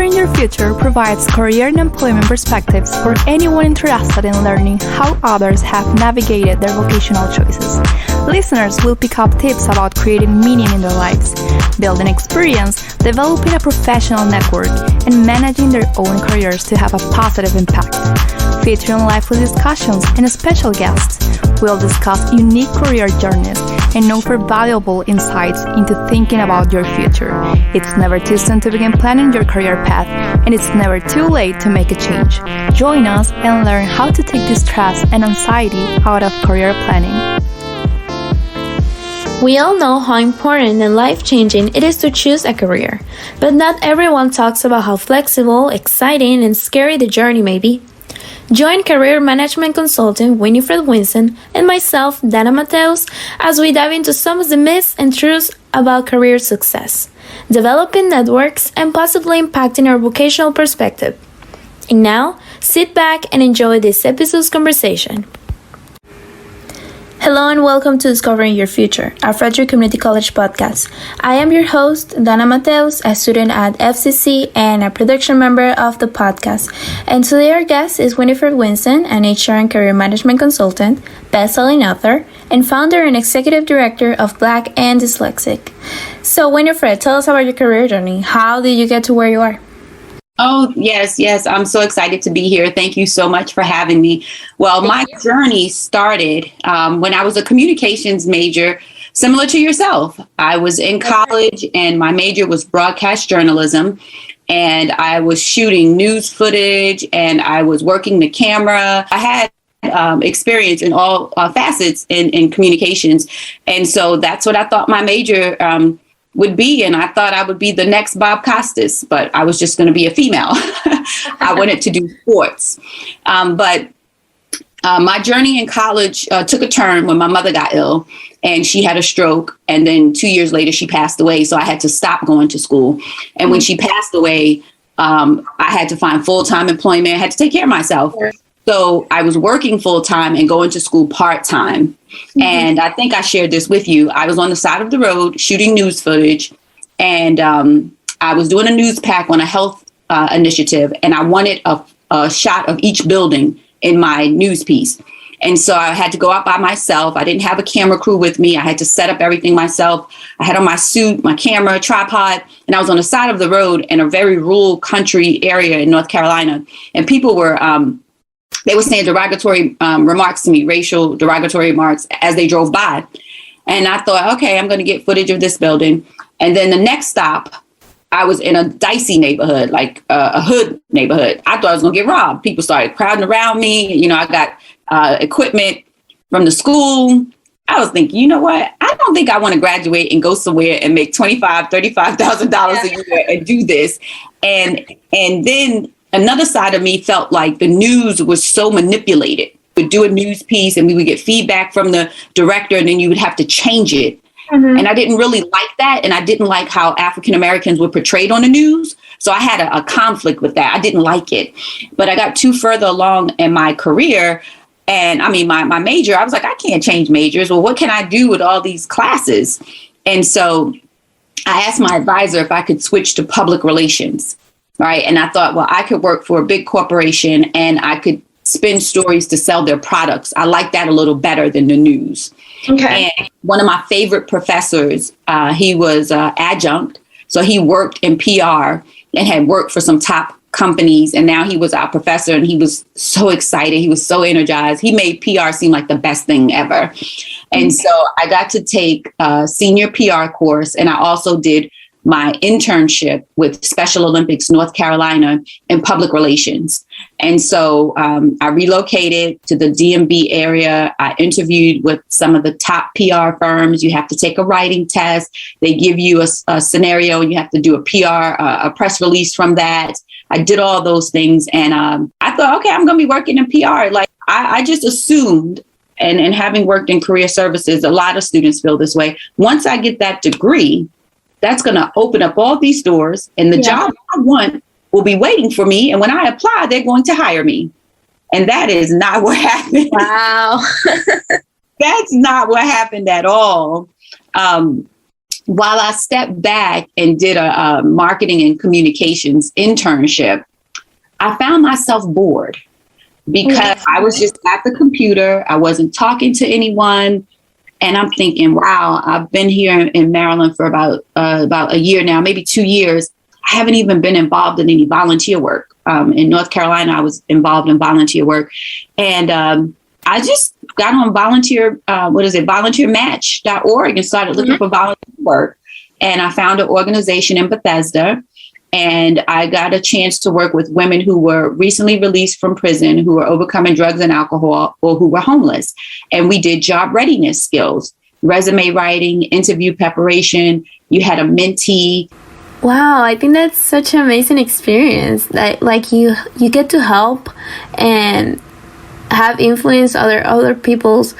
Discovering Your Future provides career and employment perspectives for anyone interested in learning how others have navigated their vocational choices. Listeners will pick up tips about creating meaning in their lives, building experience, developing a professional network, and managing their own careers to have a positive impact. Featuring lively discussions and special guests, we'll discuss unique career journeys and offer valuable insights into thinking about your future. It's never too soon to begin planning your career path, and it's never too late to make a change. Join us and learn how to take the stress and anxiety out of career planning. We all know how important and life-changing it is to choose a career, but not everyone talks about how flexible, exciting, and scary the journey may be. Join career management consultant Winifred Winston and myself, Danna Matheus, as we dive into some of the myths and truths about career success, developing networks, and possibly impacting our vocational perspective. And now, sit back and enjoy this episode's conversation. Hello and welcome to Discovering Your Future, our Frederick Community College podcast. I am your host, Danna Matheus, a student at FCC and a production member of the podcast. And today our guest is Winifred Winston, an HR and career management consultant, best-selling author, and founder and executive director of Black and Dyslexic. So Winifred, tell us about your career journey. How did you get to where you are? Oh, yes. I'm so excited to be here. Thank you so much for having me. Well, my journey started when I was a communications major, similar to yourself. I was in college and my major was broadcast journalism, and I was shooting news footage and I was working the camera. I had experience in all facets in communications. And so that's what I thought my major would be. And I thought I would be the next Bob Costas, but I was just going to be a female. I wanted to do sports. But my journey in college took a turn when my mother got ill and she had a stroke. And then 2 years later, she passed away. So I had to stop going to school. And when she passed away, I had to find full-time employment. I had to take care of myself. So I was working full time and going to school part time. Mm-hmm. And I think I shared this with you. I was on the side of the road shooting news footage, and I was doing a news pack on a health initiative, and I wanted a shot of each building in my news piece. And so I had to go out by myself. I didn't have a camera crew with me. I had to set up everything myself. I had on my suit, my camera, tripod, and I was on the side of the road in a very rural country area in North Carolina. And people were they were saying derogatory remarks to me, racial derogatory remarks as they drove by. And I thought, okay, I'm going to get footage of this building. And then the next stop, I was in a dicey neighborhood, like a hood neighborhood. I thought I was going to get robbed. People started crowding around me. You know, I got equipment from the school. I was thinking, you know what? I don't think I want to graduate and go somewhere and make $25,000, $35,000 a year and do this. And then another side of me felt like the news was so manipulated. We'd do a news piece and we would get feedback from the director, and then you would have to change it. Mm-hmm. And I didn't really like that. And I didn't like how African Americans were portrayed on the news. So I had a conflict with that. I didn't like it. But I got too further along in my career. And I mean, my major, I was like, I can't change majors. Well, what can I do with all these classes? And so I asked my advisor if I could switch to public relations. Right. And I thought, well, I could work for a big corporation and I could spin stories to sell their products. I like that a little better than the news. Okay. And one of my favorite professors, he was adjunct. So he worked in PR and had worked for some top companies. And now he was our professor and he was so excited. He was so energized. He made PR seem like the best thing ever. And so I got to take a senior PR course. And I also did my internship with Special Olympics North Carolina in public relations. And so I relocated to the DMV area. I interviewed with some of the top PR firms. You have to take a writing test. They give you a scenario and you have to do a PR, a press release from that. I did all those things. And I thought, okay, I'm going to be working in PR. Like I just assumed, and having worked in career services, a lot of students feel this way. Once I get that degree, that's going to open up all these doors and the job I want will be waiting for me. And when I apply, they're going to hire me. And that is not what happened. Wow. That's not what happened at all. while I stepped back and did a marketing and communications internship, I found myself bored because I was just at the computer. I wasn't talking to anyone. And I'm thinking, wow, I've been here in Maryland for about a year now, maybe 2 years. I haven't even been involved in any volunteer work. In North Carolina, I was involved in volunteer work. And I just got on volunteermatch.org and started looking for volunteer work. And I found an organization in Bethesda. And I got a chance to work with women who were recently released from prison, who were overcoming drugs and alcohol, or who were homeless. And we did job readiness skills, resume writing, interview preparation. You had a mentee. Wow, I think that's such an amazing experience. Like you get to help and have influence other people's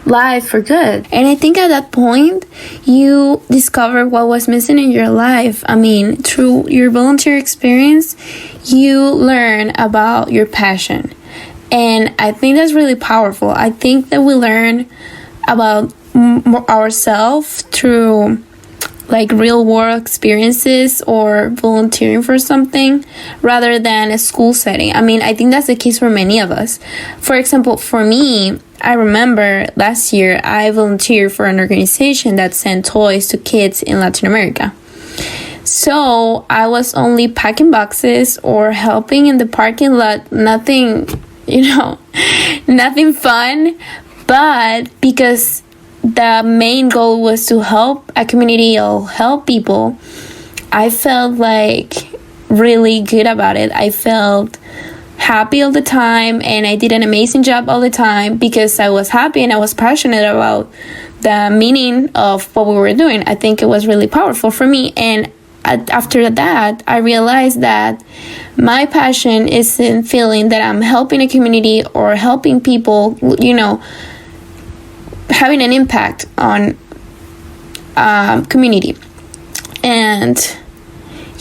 life for good. And I think at that point, you discover what was missing in your life. I mean, through your volunteer experience, you learn about your passion. And I think that's really powerful. I think that we learn about ourselves through like real world experiences or volunteering for something rather than a school setting. I mean, I think that's the case for many of us. For example, for me, I remember last year I volunteered for an organization that sent toys to kids in Latin America. So I was only packing boxes or helping in the parking lot, nothing fun, but because the main goal was to help a community or help people, I felt like really good about it. I felt happy all the time, and I did an amazing job all the time because I was happy and I was passionate about the meaning of what we were doing. I think it was really powerful for me. And after that, I realized that my passion isn't feeling that I'm helping a community or helping people, having an impact on community. And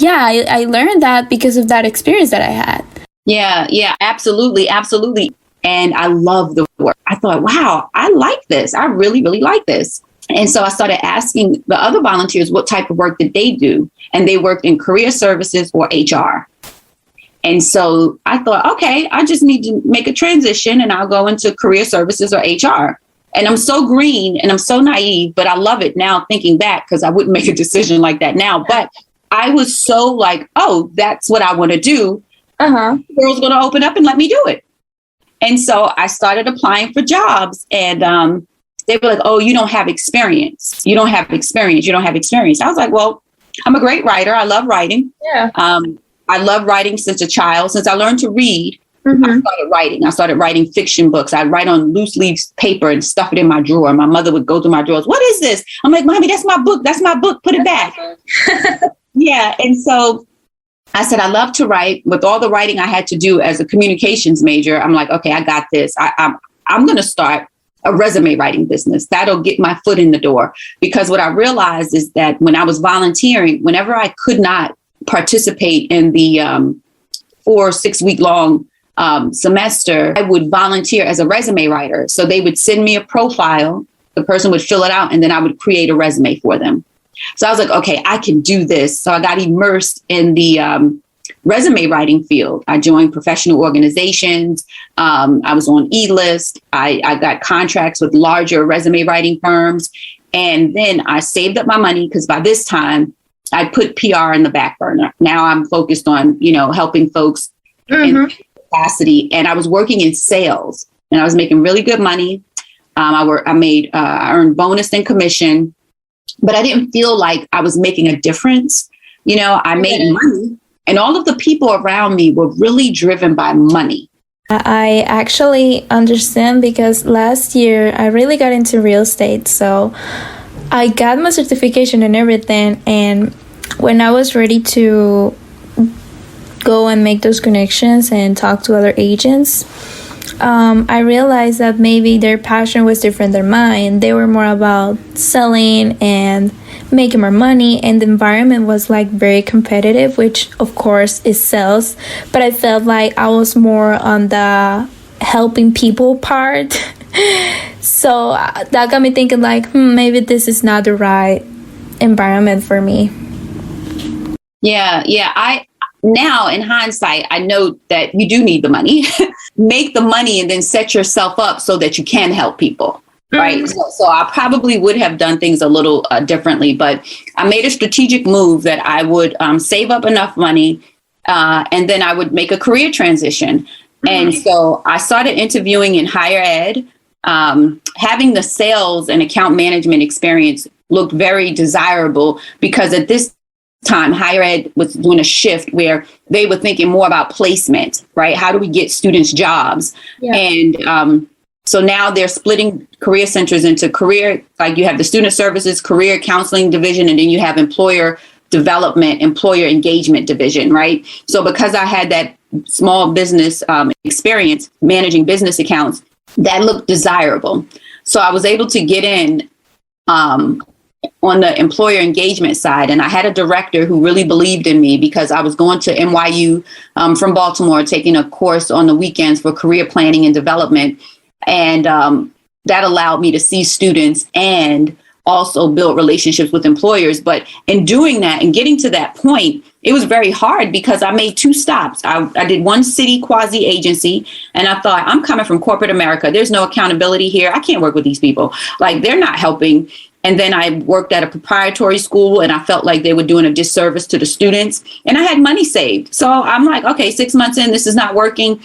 I learned that because of that experience that I had. Yeah, absolutely. And I love the work. I thought, wow, I like this. I really, really like this. And so I started asking the other volunteers what type of work did they do? And they worked in career services or HR. And so I thought, okay, I just need to make a transition and I'll go into career services or HR. And I'm so green and I'm so naive, but I love it now thinking back because I wouldn't make a decision like that now. But I was so like, oh, that's what I want to do. The world's going to open up and let me do it. And so I started applying for jobs and they were like, oh, you don't have experience. I was like, well, I'm a great writer. I love writing. Yeah. I love writing since a child. Since I learned to read, I started writing fiction books. I'd write on loose leaves paper and stuff it in my drawer. My mother would go through my drawers. What is this? I'm like, Mommy, that's my book. Put it back. Yeah. And so I said, I love to write. With all the writing I had to do as a communications major, I'm like, okay, I got this. I'm going to start a resume writing business. That'll get my foot in the door. Because what I realized is that when I was volunteering, whenever I could not participate in the 4 or 6 week long semester, I would volunteer as a resume writer. So they would send me a profile, the person would fill it out, and then I would create a resume for them. So I was like, okay, I can do this. So I got immersed in the resume writing field. I joined professional organizations. I was on E-List. I got contracts with larger resume writing firms. And then I saved up my money because by this time I put PR in the back burner. Now I'm focused on, helping folks in capacity. And I was working in sales and I was making really good money. I earned bonus and commission, but I didn't feel like I was making a difference. I made money and all of the people around me were really driven by money. I actually understand because last year I really got into real estate. So I got my certification and everything. And when I was ready to go and make those connections and talk to other agents, I realized that maybe their passion was different than mine. They were more about selling and making more money, and the environment was like very competitive, which of course is sales, but I felt like I was more on the helping people part. So that got me thinking like, maybe this is not the right environment for me. Yeah. Now in hindsight, I know that you do need the money. Make the money and then set yourself up so that you can help people. Right. So I probably would have done things a little differently, but I made a strategic move that I would save up enough money and then I would make a career transition. And so I started interviewing in higher ed. Having the sales and account management experience looked very desirable because at this time, higher ed was doing a shift where they were thinking more about placement, right? How do we get students jobs? Yeah. And so now they're splitting career centers into career, like you have the student services, career counseling division, and then you have employer development, employer engagement division, right? So because I had that small business experience managing business accounts, that looked desirable. So I was able to get in on the employer engagement side. And I had a director who really believed in me because I was going to NYU from Baltimore, taking a course on the weekends for career planning and development. And that allowed me to see students and also build relationships with employers. But in doing that and getting to that point, it was very hard because I made 2 stops. I did one city quasi agency and I thought, I'm coming from corporate America. There's no accountability here. I can't work with these people. Like, they're not helping. And then I worked at a proprietary school and I felt like they were doing a disservice to the students and I had money saved. So I'm like, okay, 6 months in, this is not working.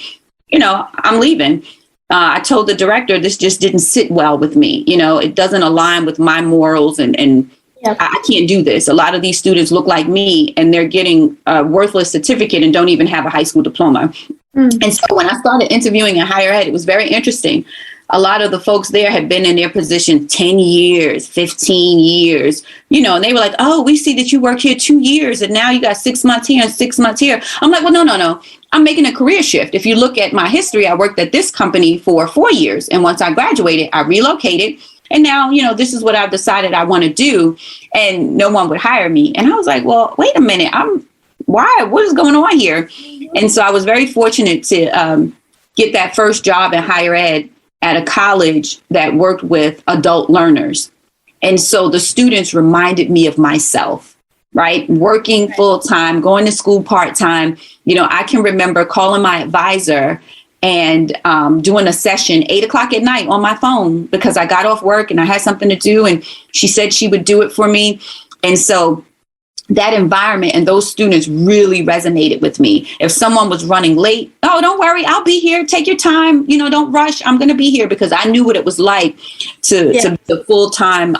I'm leaving. I told the director, this just didn't sit well with me. It doesn't align with my morals and yep. I can't do this. A lot of these students look like me and they're getting a worthless certificate and don't even have a high school diploma. And so when I started interviewing in higher ed, it was very interesting. A lot of the folks there had been in their position 10 years, 15 years, and they were like, oh, we see that you worked here 2 years and now you got 6 months here and 6 months here. I'm like, well, no. I'm making a career shift. If you look at my history, I worked at this company for 4 years. And once I graduated, I relocated. And now, this is what I've decided I want to do. And no one would hire me. And I was like, well, wait a minute. What is going on here? And so I was very fortunate to get that first job in higher ed at a college that worked with adult learners. And so the students reminded me of myself, right? Working full time, going to school part time. I can remember calling my advisor and doing a session 8:00 at night on my phone because I got off work and I had something to do. And she said she would do it for me. And so that environment and those students really resonated with me. If someone was running late, oh, don't worry, I'll be here. Take your time. Don't rush. I'm going to be here because I knew what it was like to be a full time,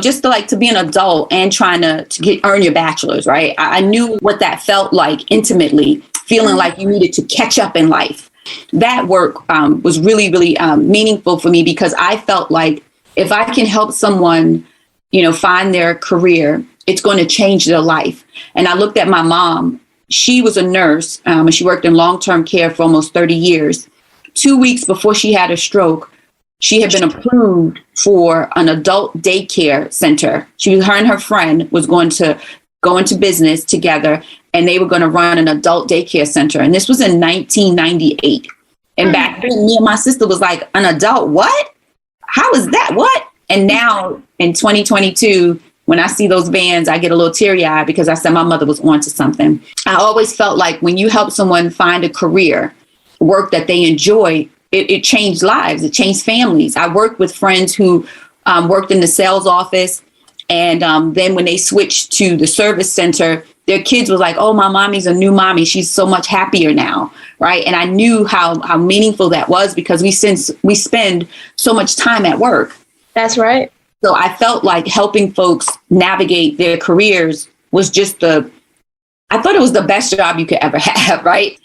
just to be an adult and trying to earn your bachelor's. Right. I knew what that felt like intimately, feeling like you needed to catch up in life. That work was really, really meaningful for me because I felt like if I can help someone, find their career, it's going to change their life. And I looked at my mom. She was a nurse and she worked in long-term care for almost 30 years. 2 weeks before she had a stroke, she had been approved for an adult daycare center. Her and her friend was going to go into business together and they were going to run an adult daycare center. And this was in 1998. And back then, me and my sister was like, an adult, what? How is that? What? And now in 2022, when I see those vans, I get a little teary-eyed because I said my mother was onto something. I always felt like when you help someone find a career, work that they enjoy, it changed lives. It changed families. I worked with friends who worked in the sales office. And then when they switched to the service center, their kids was like, oh, my mommy's a new mommy. She's so much happier now. Right. And I knew how meaningful that was because we spend so much time at work. That's right. So I felt like helping folks navigate their careers was just I thought it was the best job you could ever have, right?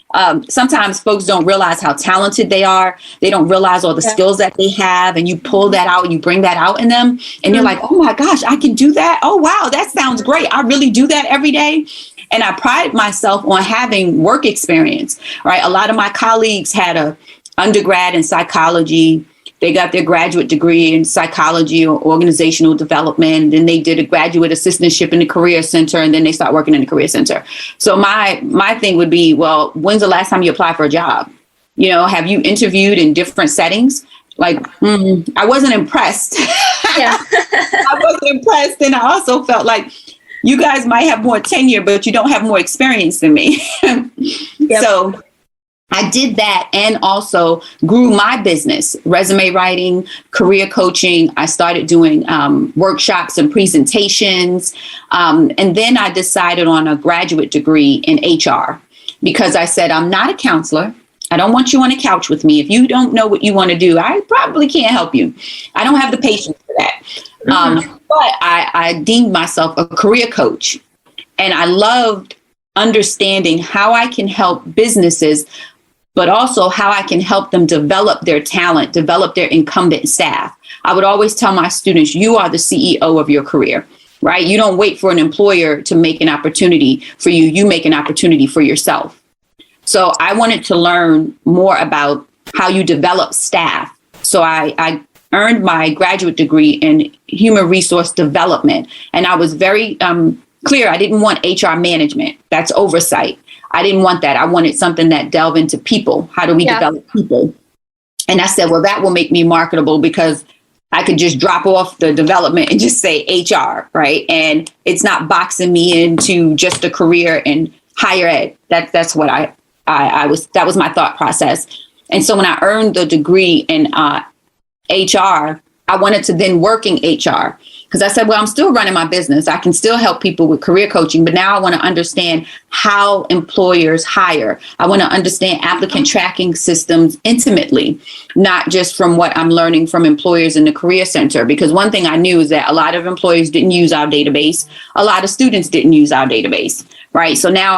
Sometimes folks don't realize how talented they are. They don't realize all the skills that they have. And you pull that out and you bring that out in them. And you're like, oh, my gosh, I can do that. Oh, wow, that sounds great. I really do that every day. And I pride myself on having work experience, right? A lot of my colleagues had a undergrad in psychology. They got their graduate degree in psychology or organizational development. Then they did a graduate assistantship in the career center, and then they start working in the career center. So my thing would be, well, when's the last time you applied for a job? Have you interviewed in different settings? I wasn't impressed. Yeah. I wasn't impressed. And I also felt like you guys might have more tenure, but you don't have more experience than me. Yep. So I did that and also grew my business, resume writing, career coaching. I started doing workshops and presentations. And then I decided on a graduate degree in HR because I said, I'm not a counselor. I don't want you on a couch with me. If you don't know what you want to do, I probably can't help you. I don't have the patience for that. But I deemed myself a career coach. And I loved understanding how I can help businesses, but also how I can help them develop their talent, develop their incumbent staff. I would always tell my students, you are the CEO of your career, right? You don't wait for an employer to make an opportunity for you. You make an opportunity for yourself. So I wanted to learn more about how you develop staff. So I earned my graduate degree in human resource development. And I was very clear. I didn't want HR management. That's oversight. I didn't want that. I wanted something that delved into people. How do we develop people? And I said, well, that will make me marketable because I could just drop off the development and just say HR, right? And it's not boxing me into just a career in higher ed. That's what that was my thought process. And so when I earned the degree in HR, I wanted to then work in HR because I said, well, I'm still running my business. I can still help people with career coaching, but now I want to understand how employers hire. I want to understand applicant tracking systems intimately, not just from what I'm learning from employers in the career center. Because one thing I knew is that a lot of employers didn't use our database. A lot of students didn't use our database, right? So now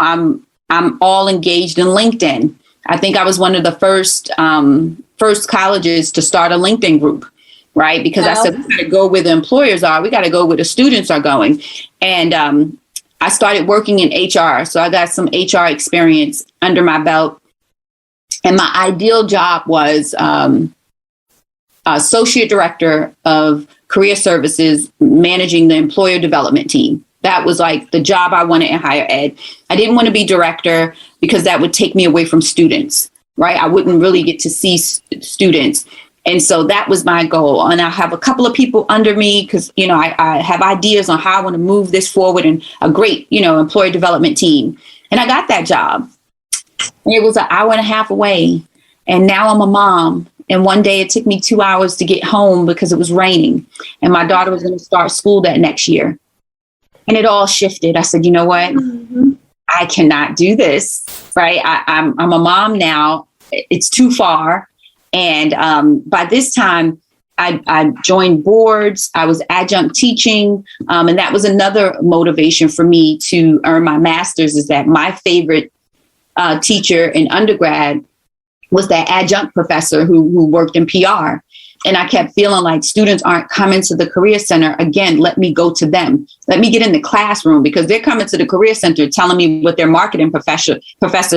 I'm all engaged in LinkedIn. I think I was one of the first colleges to start a LinkedIn group, right? Because I said, we got to go where the employers are. We got to go where the students are going. And I started working in HR. So I got some HR experience under my belt. And my ideal job was associate director of career services, managing the employer development team. That was like the job I wanted in higher ed. I didn't want to be director because that would take me away from students, right? I wouldn't really get to see students. And so that was my goal. And I have a couple of people under me because, I have ideas on how I want to move this forward and a great, employee development team. And I got that job. It was an hour and a half away. And now I'm a mom. And one day it took me 2 hours to get home because it was raining. And my daughter was going to start school that next year. And it all shifted. I said, you know what? I cannot do this, right? I'm a mom now. It's too far. And by this time, I joined boards. I was adjunct teaching. And that was another motivation for me to earn my master's, is that my favorite teacher in undergrad was that adjunct professor who worked in PR. And I kept feeling like students aren't coming to the Career Center. Again, let me go to them. Let me get in the classroom because they're coming to the Career Center telling me what their marketing professor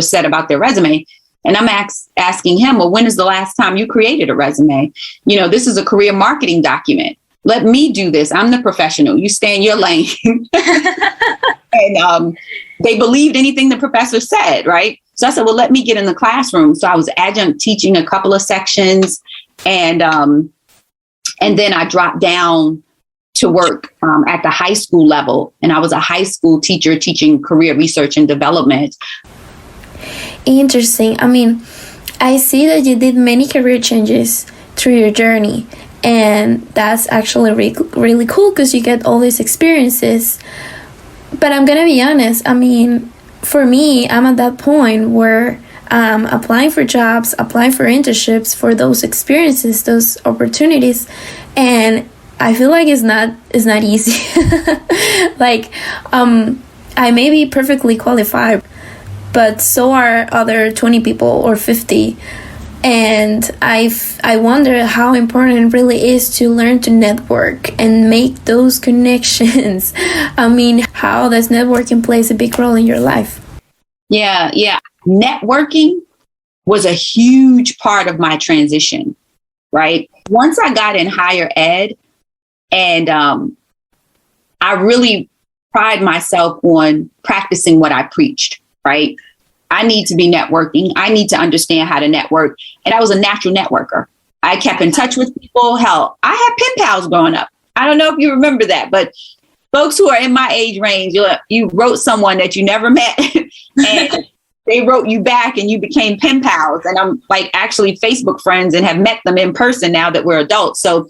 said about their resume. And I'm asking him, well, when is the last time you created a resume? This is a career marketing document. Let me do this. I'm the professional. You stay in your lane. And they believed anything the professor said, right? So I said, well, let me get in the classroom. So I was adjunct teaching a couple of sections. And then I dropped down to work at the high school level. And I was a high school teacher teaching career research and development. Interesting. I mean, I see that you did many career changes through your journey. And that's actually really cool because you get all these experiences. But I'm going to be honest. I mean, for me, I'm at that point where applying for jobs, applying for internships, for those experiences, those opportunities, and I feel like it's not easy. Like, I may be perfectly qualified, but so are other 20 people or 50, and I wonder how important it really is to learn to network and make those connections. I mean, how does networking plays a big role in your life? Yeah. Networking was a huge part of my transition, right? Once I got in higher ed, and I really pride myself on practicing what I preached, right? I need to be networking. I need to understand how to network. And I was a natural networker. I kept in touch with people. Hell, I had pen pals growing up. I don't know if you remember that, but folks who are in my age range, you wrote someone that you never met and they wrote you back and you became pen pals. And I'm like actually Facebook friends and have met them in person now that we're adults. So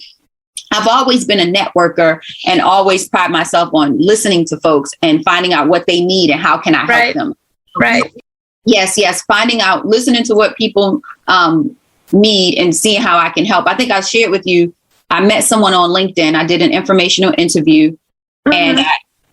I've always been a networker and always pride myself on listening to folks and finding out what they need and how can I help them. Right. Yes. Finding out, listening to what people need and seeing how I can help. I think I shared with you, I met someone on LinkedIn. I did an informational interview and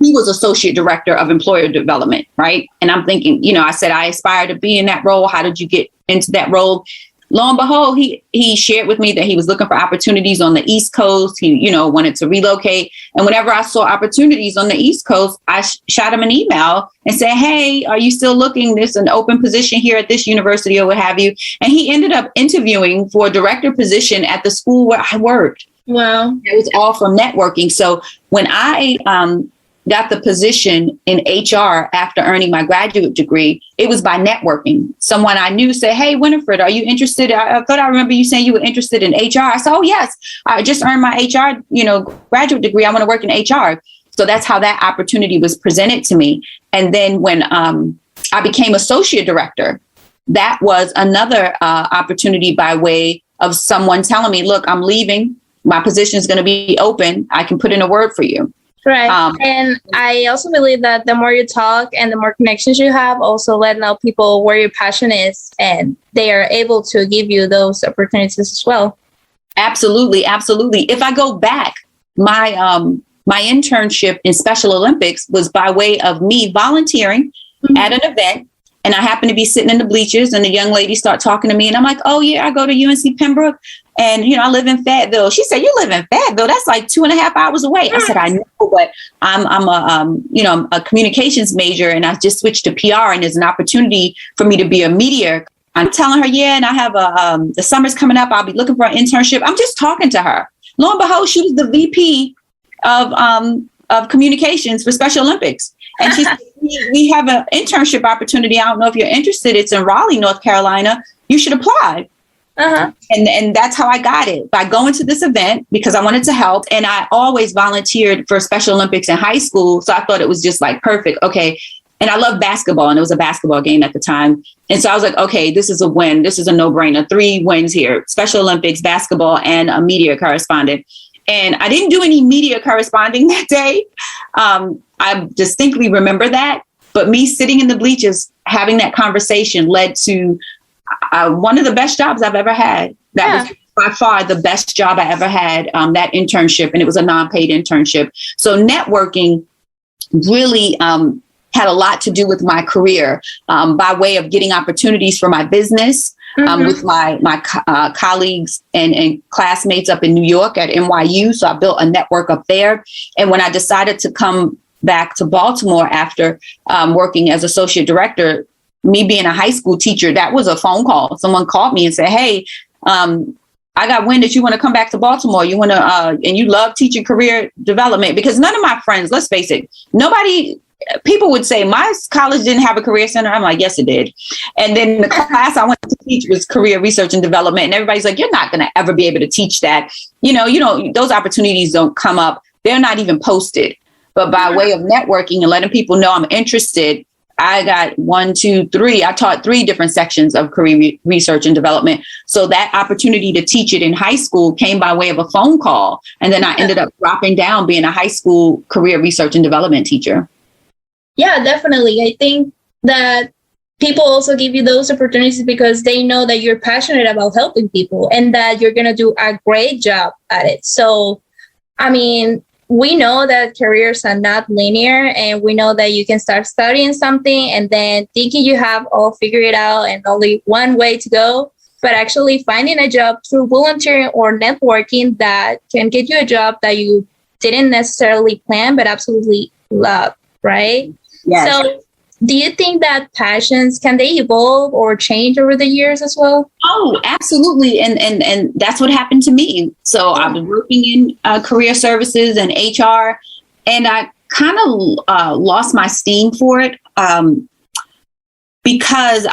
he was associate director of employer development. Right. And I'm thinking, I said, I aspire to be in that role. How did you get into that role? Lo and behold, he shared with me that he was looking for opportunities on the East Coast. He, wanted to relocate. And whenever I saw opportunities on the East Coast, I shot him an email and said, hey, are you still looking? There's an open position here at this university or what have you. And he ended up interviewing for a director position at the school where I worked. Wow. It was all from networking. So when I got the position in HR after earning my graduate degree, it was by networking. Someone I knew said, hey, Winifred, are you interested? I thought I remember you saying you were interested in HR. I said, oh, yes, I just earned my HR, graduate degree. I want to work in HR. So that's how that opportunity was presented to me. And then when I became associate director, that was another opportunity by way of someone telling me, look, I'm leaving. My position is going to be open. I can put in a word for you. Right. And I also believe that the more you talk and the more connections you have, also let know people where your passion is and they are able to give you those opportunities as well. Absolutely. If I go back, my internship in Special Olympics was by way of me volunteering at an event. And I happened to be sitting in the bleachers and the young lady started talking to me. And I'm like, oh, yeah, I go to UNC Pembroke. And, I live in Fayetteville. She said, you live in Fayetteville? That's like 2.5 hours away. I said, I know, but I'm a communications major and I just switched to PR and there's an opportunity for me to be a media. I'm telling her, yeah, and I have the summer's coming up. I'll be looking for an internship. I'm just talking to her. Lo and behold, she was the VP of communications for Special Olympics. And she said, we have an internship opportunity. I don't know if you're interested. It's in Raleigh, North Carolina. You should apply. And that's how I got it, by going to this event because I wanted to help. And I always volunteered for Special Olympics in high school. So I thought it was just like perfect. Okay. And I love basketball and it was a basketball game at the time. And so I was like, okay, this is a win. This is a no-brainer. 3 wins here, Special Olympics, basketball, and a media correspondent. And I didn't do any media corresponding that day. I distinctly remember that. But me sitting in the bleachers, having that conversation led to one of the best jobs I've ever had. That was by far the best job I ever had, that internship. And it was a non-paid internship. So networking really had a lot to do with my career by way of getting opportunities for my business with my colleagues and classmates up in New York at NYU. So I built a network up there. And when I decided to come back to Baltimore after working as associate director, me being a high school teacher, that was a phone call. Someone called me and said, hey, I got wind that you want to come back to Baltimore. You want to, and you love teaching career development, because none of my friends, let's face it, people would say my college didn't have a career center. I'm like, yes, it did. And then the class I went to teach was career research and development. And everybody's like, you're not going to ever be able to teach that. Those opportunities don't come up. They're not even posted. But by way of networking and letting people know I'm interested, I got 1, 2, 3. I taught 3 different sections of career research and development. So that opportunity to teach it in high school came by way of a phone call. And then I ended up dropping down being a high school career research and development teacher. Yeah, definitely. I think that people also give you those opportunities because they know that you're passionate about helping people and that you're going to do a great job at it. So, I mean, we know that careers are not linear, and we know that you can start studying something and then thinking you have all figured out and only one way to go, but actually finding a job through volunteering or networking that can get you a job that you didn't necessarily plan, but absolutely love, right? Yes. So do you think that passions, can they evolve or change over the years as well? Oh, absolutely. And that's what happened to me. So I was working in career services and HR, and I kind of lost my steam for it. because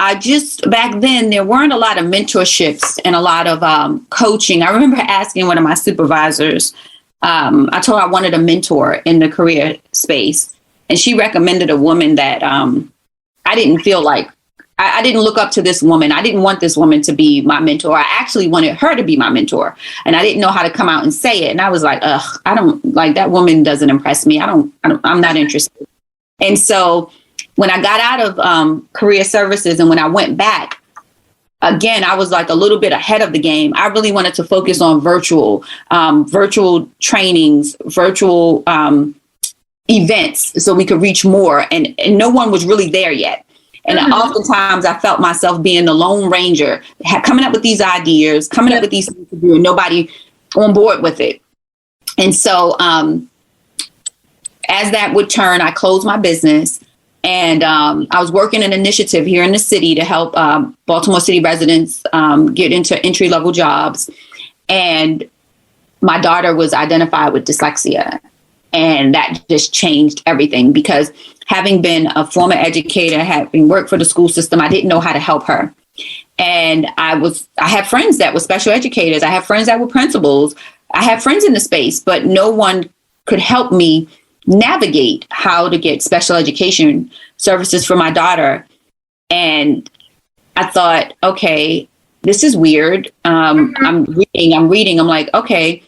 back then, there weren't a lot of mentorships and a lot of coaching. I remember asking one of my supervisors, I told her I wanted a mentor in the career space. And she recommended a woman that I didn't feel like, I didn't look up to this woman. I didn't want this woman to be my mentor. I actually wanted her to be my mentor. And I didn't know how to come out and say it. And I was like, I don't like, that woman doesn't impress me. I'm not interested. And so when I got out of career services and when I went back, again, I was like a little bit ahead of the game. I really wanted to focus on virtual trainings, virtual events so we could reach more. And no one was really there yet. And oftentimes I felt myself being the lone ranger, coming up with these ideas, coming up with these things to do, and nobody on board with it. And so as that would turn, I closed my business. And I was working an initiative here in the city to help Baltimore City residents get into entry-level jobs. And my daughter was identified with dyslexia. And that just changed everything, because having been a former educator, having worked for the school system, I didn't know how to help her. And I had friends that were special educators. I had friends that were principals. I had friends in the space, but no one could help me navigate how to get special education services for my daughter. And I thought, okay, this is weird. I'm reading. I'm like, okay,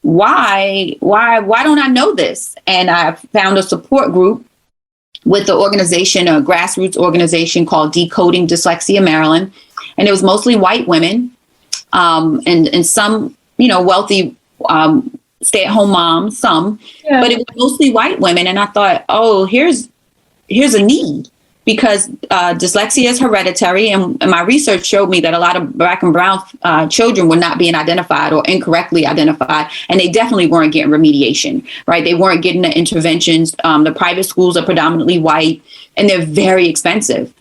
why don't I know this? And I found a support group with the organization, a grassroots organization called Decoding Dyslexia Maryland. And it was mostly white women and some, wealthy stay-at-home moms, but it was mostly white women. And I thought, oh, here's a need, because dyslexia is hereditary. And my research showed me that a lot of Black and brown children were not being identified or incorrectly identified. And they definitely weren't getting remediation, right? They weren't getting the interventions. The private schools are predominantly white and they're very expensive.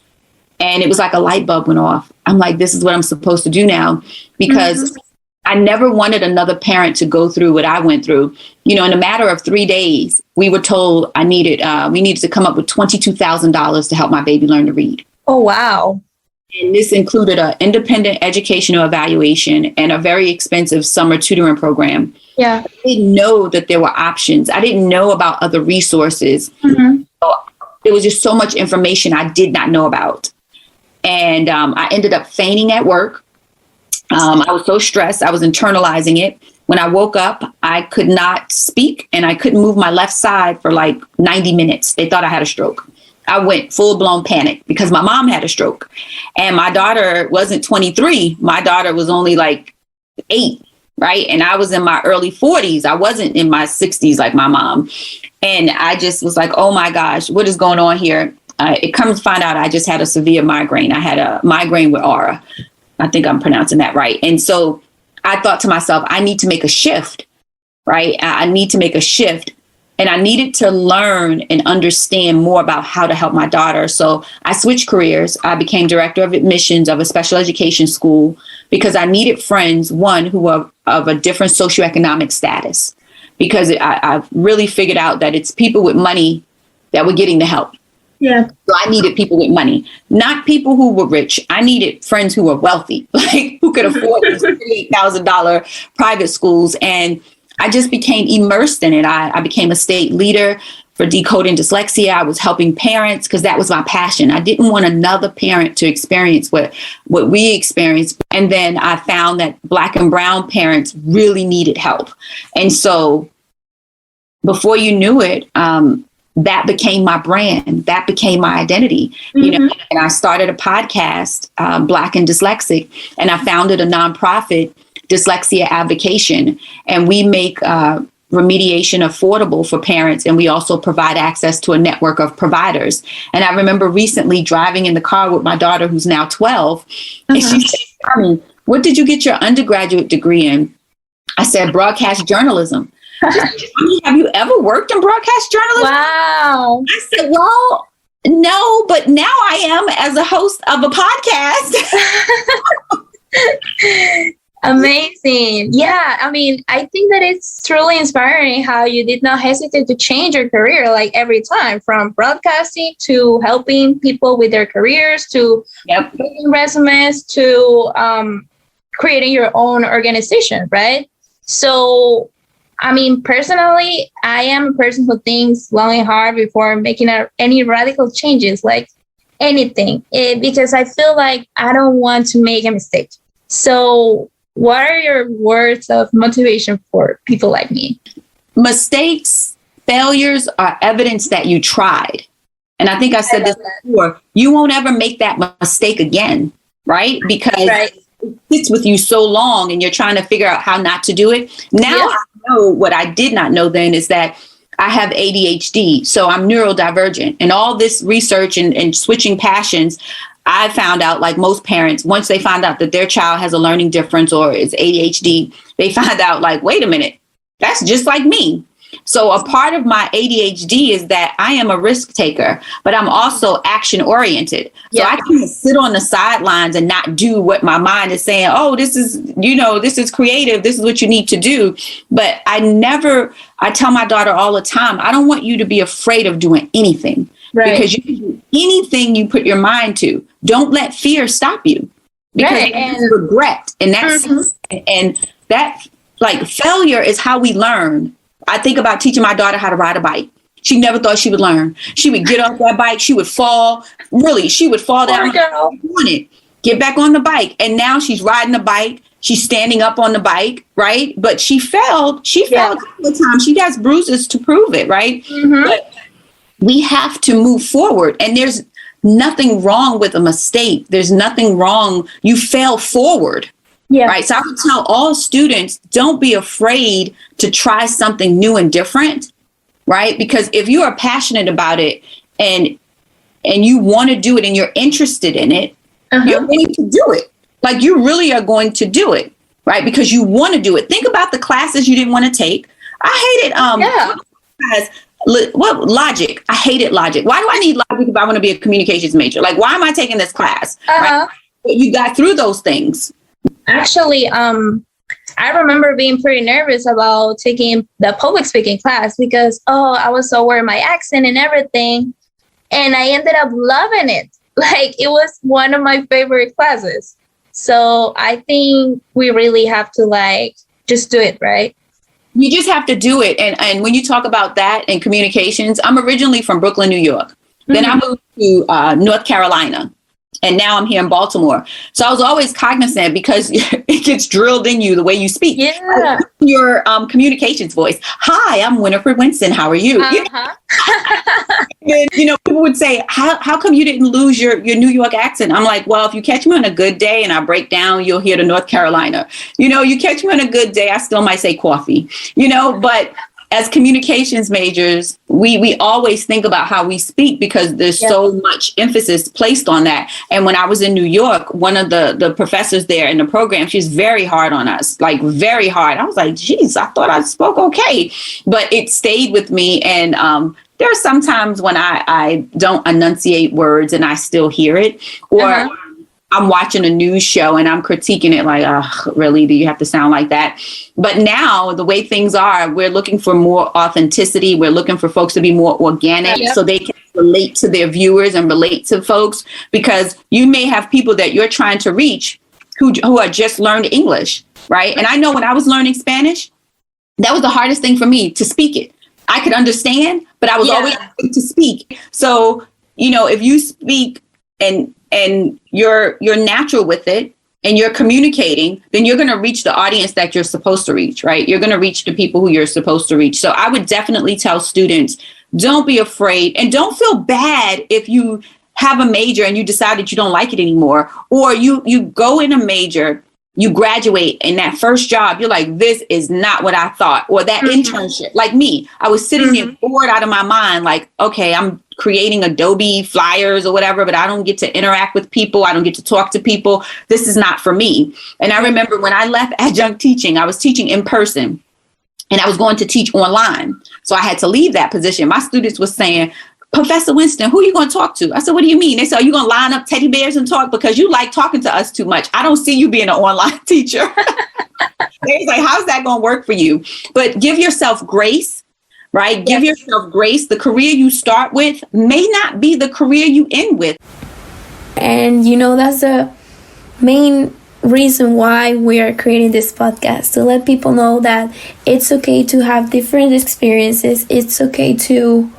And it was like a light bulb went off. I'm like, this is what I'm supposed to do now, because I never wanted another parent to go through what I went through. In a matter of 3 days, we were told we needed to come up with $22,000 to help my baby learn to read. Oh, wow. And this included an independent educational evaluation and a very expensive summer tutoring program. Yeah. I didn't know that there were options. I didn't know about other resources. So there was just so much information I did not know about. And I ended up fainting at work. I was so stressed. I was internalizing it. When I woke up, I could not speak and I couldn't move my left side for like 90 minutes. They thought I had a stroke. I went full blown panic because my mom had a stroke and my daughter wasn't 23. My daughter was only like 8, right? And I was in my early 40s. I wasn't in my 60s like my mom. And I just was like, oh my gosh, what is going on here? It comes to find out I just had a severe migraine. I had a migraine with aura. I think I'm pronouncing that right. And so I thought to myself, I need to make a shift, right? I need to make a shift. And I needed to learn and understand more about how to help my daughter. So I switched careers. I became director of admissions of a special education school because I needed friends, one, who were of a different socioeconomic status, because I really figured out that it's people with money that were getting the help. Yeah. So I needed people with money, not people who were rich. I needed friends who were wealthy, like who could afford these $38,000 private schools. And I just became immersed in it. I became a state leader for Decoding Dyslexia. I was helping parents because that was my passion. I didn't want another parent to experience what we experienced. And then I found that Black and brown parents really needed help. And so before you knew it, that became my brand. That became my identity, and I started a podcast, Black and Dyslexic, and I founded a nonprofit, Dyslexia Advocation, and we make remediation affordable for parents. And we also provide access to a network of providers. And I remember recently driving in the car with my daughter, who's now 12, and she said, Mommy, what did you get your undergraduate degree in? I said, broadcast journalism. Have you ever worked in broadcast journalism? Wow. I said, well, no, but now I am as a host of a podcast. Amazing. Yeah, I mean, I think that it's truly inspiring how you did not hesitate to change your career like every time, from broadcasting to helping people with their careers to making resumes to creating your own organization, right? So, I mean, personally, I am a person who thinks long and hard before making any radical changes, like anything, because I feel like I don't want to make a mistake. So, what are your words of motivation for people like me? Mistakes, failures are evidence that you tried. And I think I said this before, you won't ever make that mistake again, right? Because it sits with you so long and you're trying to figure out how not to do it. Now I know what I did not know then is that I have ADHD, so I'm neurodivergent. And all this research and switching passions, I found out, like most parents, once they find out that their child has a learning difference or is ADHD, they find out like, wait a minute, that's just like me. So a part of my ADHD is that I am a risk taker, but I'm also action oriented. So I can't sit on the sidelines and not do what my mind is saying. Oh, this is, this is creative. This is what you need to do. But I tell my daughter all the time, I don't want you to be afraid of doing anything. Because you can do anything you put your mind to. Don't let fear stop you. Because it's regret. And that like failure is how we learn. I think about teaching my daughter how to ride a bike. She never thought she would learn. She would get off that bike. She would fall. Really, she would fall down. Get back on the bike. And now she's riding the bike. She's standing up on the bike, right? But she failed. She failed a couple of times. She has bruises to prove it, right? But we have to move forward, and there's nothing wrong with a mistake. There's nothing wrong. You fail forward, right? So I would tell all students, don't be afraid to try something new and different, right? Because if you are passionate about it and you want to do it and you're interested in it, you're going to do it. Like you really are going to do it, right? Because you want to do it. Think about the classes you didn't want to take. I hated logic. I hated logic. Why do I need logic if I want to be a communications major? Like, why am I taking this class? Right? You got through those things. Actually, I remember being pretty nervous about taking the public speaking class because, I was so worried my accent and everything. And I ended up loving it. Like, it was one of my favorite classes. So I think we really have to just do it, right? You just have to do it. And when you talk about that and communications, I'm originally from Brooklyn, New York. Then I moved to North Carolina. And now I'm here in Baltimore. So I was always cognizant because it gets drilled in you the way you speak. Yeah. Your communications voice. Hi, I'm Winifred Winston. How are you? And, people would say, how come you didn't lose your New York accent? I'm like, well, if you catch me on a good day and I break down, you'll hear the North Carolina. You catch me on a good day, I still might say coffee, but as communications majors, we always think about how we speak because there's so much emphasis placed on that. And when I was in New York, one of the professors there in the program, she's very hard on us, like very hard. I was like, geez, I thought I spoke okay. But it stayed with me. And there are some times when I don't enunciate words and I still hear it. Or I'm watching a news show and I'm critiquing it like, really, do you have to sound like that? But now the way things are, we're looking for more authenticity. We're looking for folks to be more organic so they can relate to their viewers and relate to folks, because you may have people that you're trying to reach who are just learned English, right? And I know when I was learning Spanish, that was the hardest thing for me to speak it. I could understand, but I was always afraid to speak. So, if you speak and you're natural with it and you're communicating, then you're going to reach the audience that you're supposed to reach, right? You're going to reach the people who you're supposed to reach. So I would definitely tell students, don't be afraid and don't feel bad if you have a major and you decide that you don't like it anymore, or you go in a major, you graduate, and that first job, you're like, this is not what I thought. Or that internship, like me, I was sitting there bored out of my mind, like, okay, I'm creating Adobe flyers or whatever, but I don't get to interact with people. I don't get to talk to people. This is not for me. And I remember when I left adjunct teaching, I was teaching in person and I was going to teach online. So I had to leave that position. My students were saying, Professor Winston, who are you going to talk to? I said, what do you mean? They said, are you going to line up teddy bears and talk because you like talking to us too much? I don't see you being an online teacher. They was like, how's that going to work for you? But give yourself grace, right? Give yourself grace. The career you start with may not be the career you end with. And, that's the main reason why we are creating this podcast, to let people know that it's okay to have different experiences. It's okay to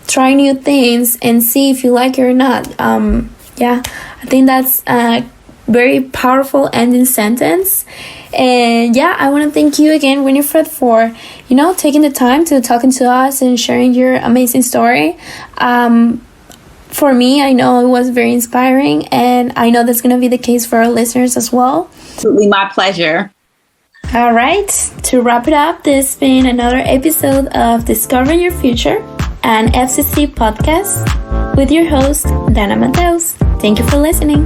try new things and see if you like it or not. I think that's a very powerful ending sentence. And I want to thank you again, Winifred, for taking the time to talking to us and sharing your amazing story. For me, I know it was very inspiring, and I know that's going to be the case for our listeners as well. Absolutely, my pleasure. All right, to wrap it up, this has been another episode of Discover Your Future, an FCC podcast with your host, Danna Matheus. Thank you for listening.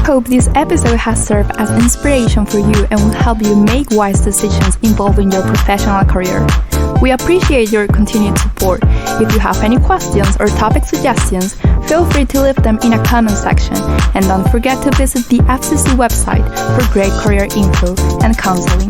Hope this episode has served as inspiration for you and will help you make wise decisions involving your professional career. We appreciate your continued support. If you have any questions or topic suggestions, feel free to leave them in a comment section. And don't forget to visit the FCC website for great career info and counseling.